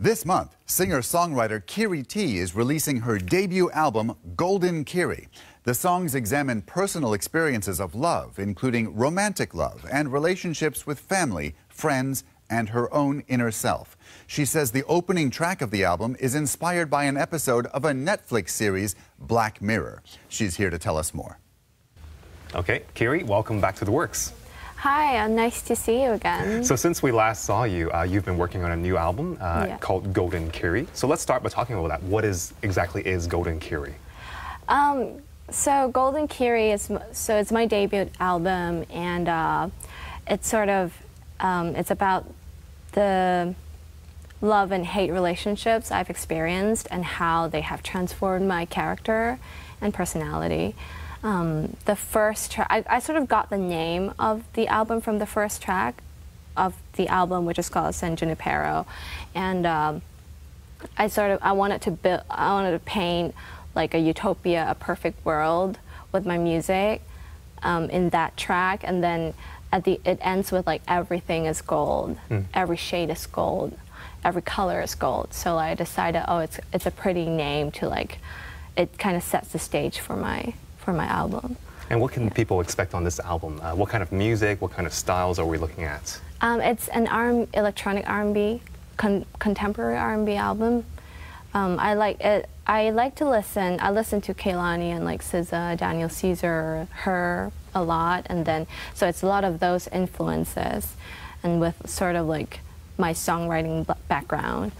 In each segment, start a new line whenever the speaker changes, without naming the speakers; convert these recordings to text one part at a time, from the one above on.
This month, singer-songwriter Kiri T is releasing her debut album, Golden Kiri. The songs examine personal experiences of love, including romantic love and relationships with family, friends, and her own inner self. She says the opening track of the album is inspired by an episode of a Netflix series, Black Mirror. She's here to tell us more.
Okay, Kiri, welcome back to The Works.
Hi, nice to see you again.
So since we last saw you, you've been working on a new album called Golden Kiri. So let's start by talking about that. What exactly is Golden Kiri?
So Golden Kiri is it's my debut album, and it's sort of it's about the love and hate relationships I've experienced and how they have transformed my character and personality. The first track, I sort of got the name of the album from the first track of the album, which is called San Junipero, and I wanted to paint like a utopia, a perfect world with my music in that track, and then it ends with like everything is gold, every shade is gold, every color is gold. So I decided, oh, it's a pretty name to like, it kind of sets the stage for my album.
And what can people expect on this album? What kind of music, what kind of styles are we looking at?
It's an electronic R&B, contemporary R&B album. I like to listen. I listen to Kehlani and like SZA, Daniel Caesar, her a lot, and then so it's a lot of those influences, and with sort of like my songwriting background.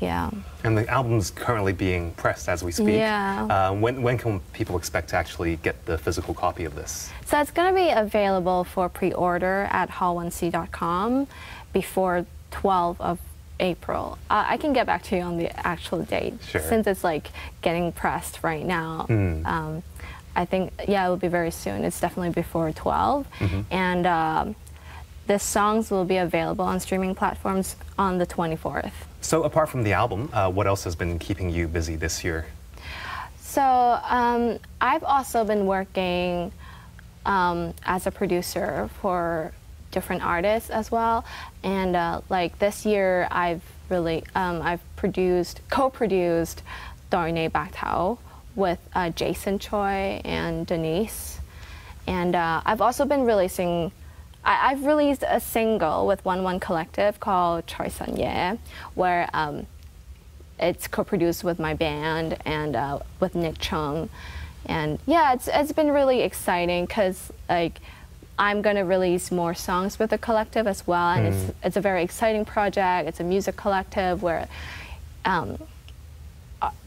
Yeah. And
the album's currently being pressed as we speak.
Yeah.
When can people expect to actually get the physical copy of this?
So it's going to be available for pre-order at hall1c.com before 12th of April. I can get back to you on the actual date,
sure,
since it's like getting pressed right now. I think, yeah, it will be very soon. It's definitely before 12. And the songs will be available on streaming platforms on the 24th.
So apart from the album, what else has been keeping you busy this year?
So I've also been working as a producer for different artists as well. And like this year, I've co-produced Dorne Baktao with Jason Choi and Denise. And I've also been releasing, I've released a single with 1-1 Collective called Choi Sun Ye, where it's co-produced with my band and with Nick Chung. And yeah, it's been really exciting because like I'm going to release more songs with the collective as well, and it's a very exciting project. It's a music collective where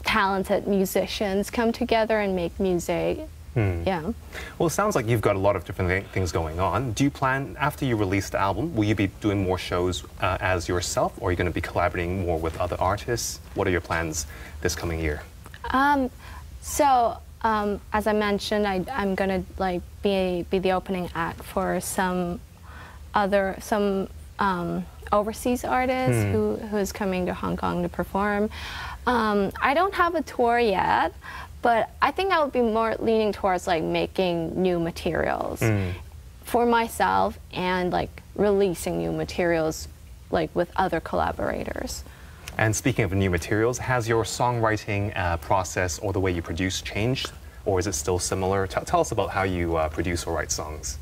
talented musicians come together and make music. Yeah.
Well, it sounds like you've got a lot of different things going on. Do you plan, after you release the album, will you be doing more shows as yourself, or are you going to be collaborating more with other artists? What are your plans this coming year?
As I mentioned, I'm gonna like be the opening act for some overseas artists who's coming to Hong Kong to perform. I don't have a tour yet, but I think I would be more leaning towards like making new materials for myself and like releasing new materials like with other collaborators.
And speaking of new materials, has your songwriting process or the way you produce changed, or is it still similar? Tell us about how you produce or write songs.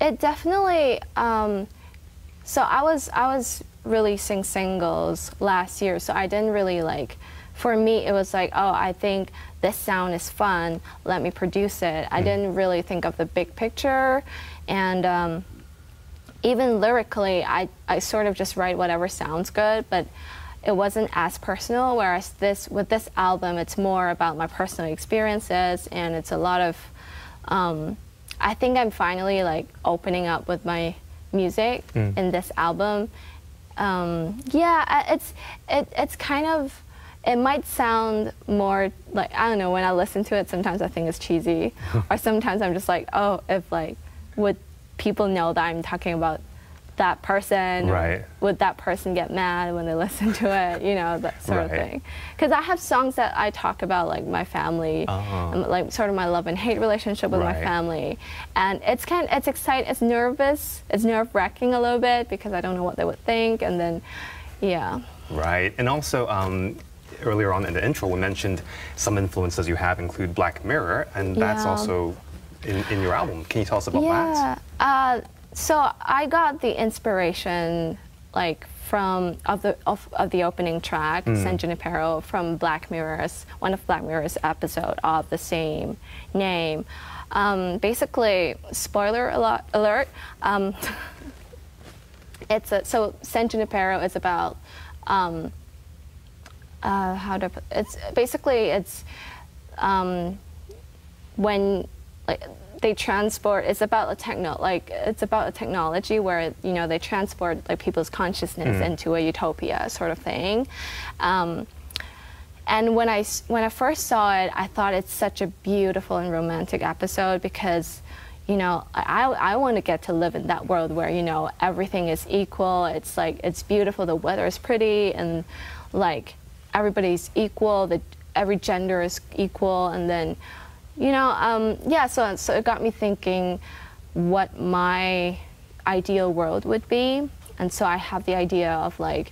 It definitely. So I was releasing singles last year, so I didn't really like. For me, it was like, oh, I think this sound is fun. Let me produce it. I didn't really think of the big picture, and. Even lyrically, I sort of just write whatever sounds good, but it wasn't as personal, whereas with this album, it's more about my personal experiences, and it's a lot of, I think I'm finally like opening up with my music in this album. Yeah, it's kind of, it might sound more like, I don't know, when I listen to it, sometimes I think it's cheesy, or sometimes I'm just like, oh, if like, would people know that I'm talking about that person,
right?
Would that person get mad when they listen to it? You know, that sort of thing. Because I have songs that I talk about, like my family, like sort of my love and hate relationship with my family, and it's exciting, it's nervous, it's nerve-wracking a little bit because I don't know what they would think, and then Yeah.
Right. And also, earlier on in the intro, we mentioned some influences you have include Black Mirror, and that's
Yeah.
also in your album. Can you tell us about
Yeah.
that?
So I got the inspiration like from of the opening track, San Junipero, from Black Mirror's one of Black Mirror's episode of the same name. Basically, spoiler alert. So San Junipero is about when like they transport. It's about a technology where they transport like people's consciousness into a utopia sort of thing. And when I first saw it, I thought it's such a beautiful and romantic episode because, I want to get to live in that world where, everything is equal. It's like, it's beautiful, the weather is pretty, and like everybody's equal, every gender is equal. And then, so it got me thinking what my ideal world would be. And so I have the idea of like,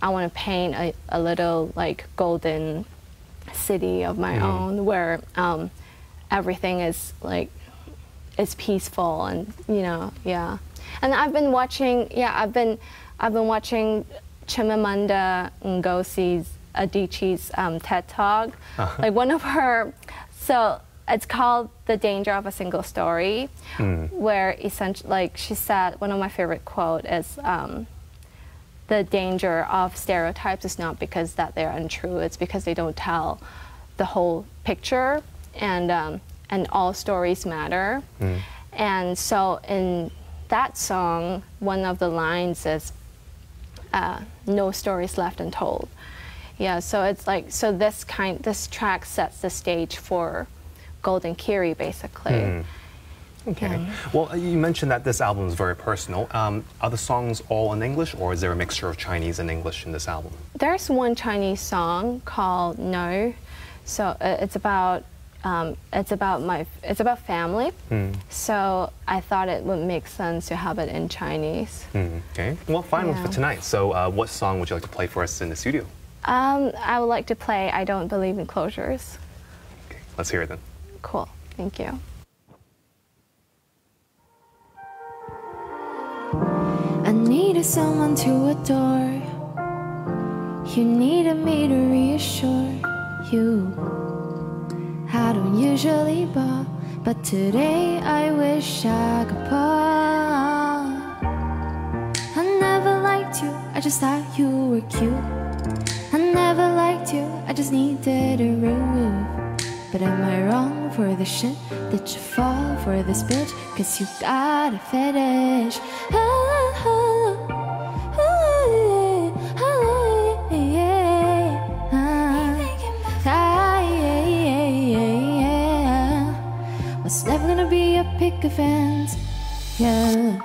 I want to paint a little like golden city of my own where everything is like peaceful and yeah. And I've been watching Chimamanda Ngozi Adichie's TED Talk. Like one of her, so it's called The Danger of a Single Story, where essentially like she said, one of my favorite quote is the danger of stereotypes is not because that they're untrue, it's because they don't tell the whole picture, and all stories matter. And so in that song, one of the lines is no stories left untold. Yeah, so it's like, so this track sets the stage for Golden Kiri, basically.
Okay. Well, you mentioned that this album is very personal. Are the songs all in English, or is there a mixture of Chinese and English in this album?
There's one Chinese song called No. So it's about family. So I thought it would make sense to have it in Chinese.
Okay. Well, final for tonight. So what song would you like to play for us in the studio?
I would like to play I Don't Believe in Closures.
Okay. Let's hear it then.
Cool. Thank you.
I needed someone to adore. You needed me to reassure you. I don't usually ball, but today I wish I could pause. I never liked you, I just thought you were cute. I never liked you, I just needed a roof. But am I wrong for the shit that you fall for this bitch? Cause you got a fetish. Was never gonna be a picket fence, yeah.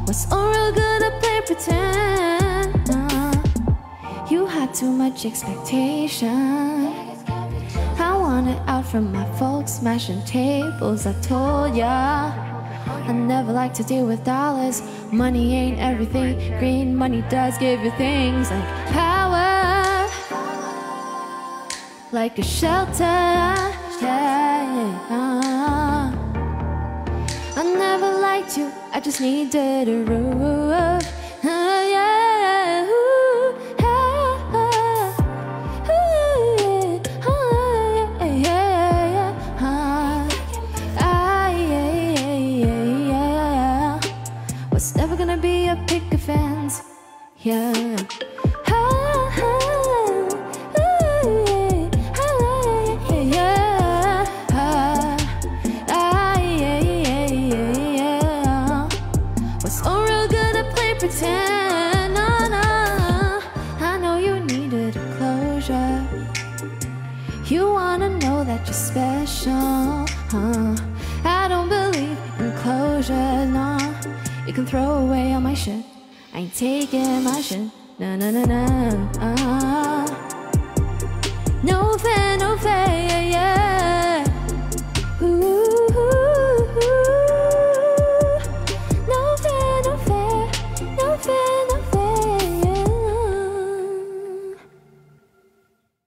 Was all real good at play pretend. You had too much expectation. I wanted out from my folks, smashing tables. I told ya I never like to deal with dollars. Money ain't everything. Green money does give you things like power, like a shelter, yeah. I never liked you, I just needed a roof, yeah. Was never gonna be a picket fence, yeah. Was all real good at play pretend, no, no. I know you needed a closure. You wanna know that you're special, I don't believe in closure, no. You can throw away all my shit, I ain't taking my shit, no, no, no, no.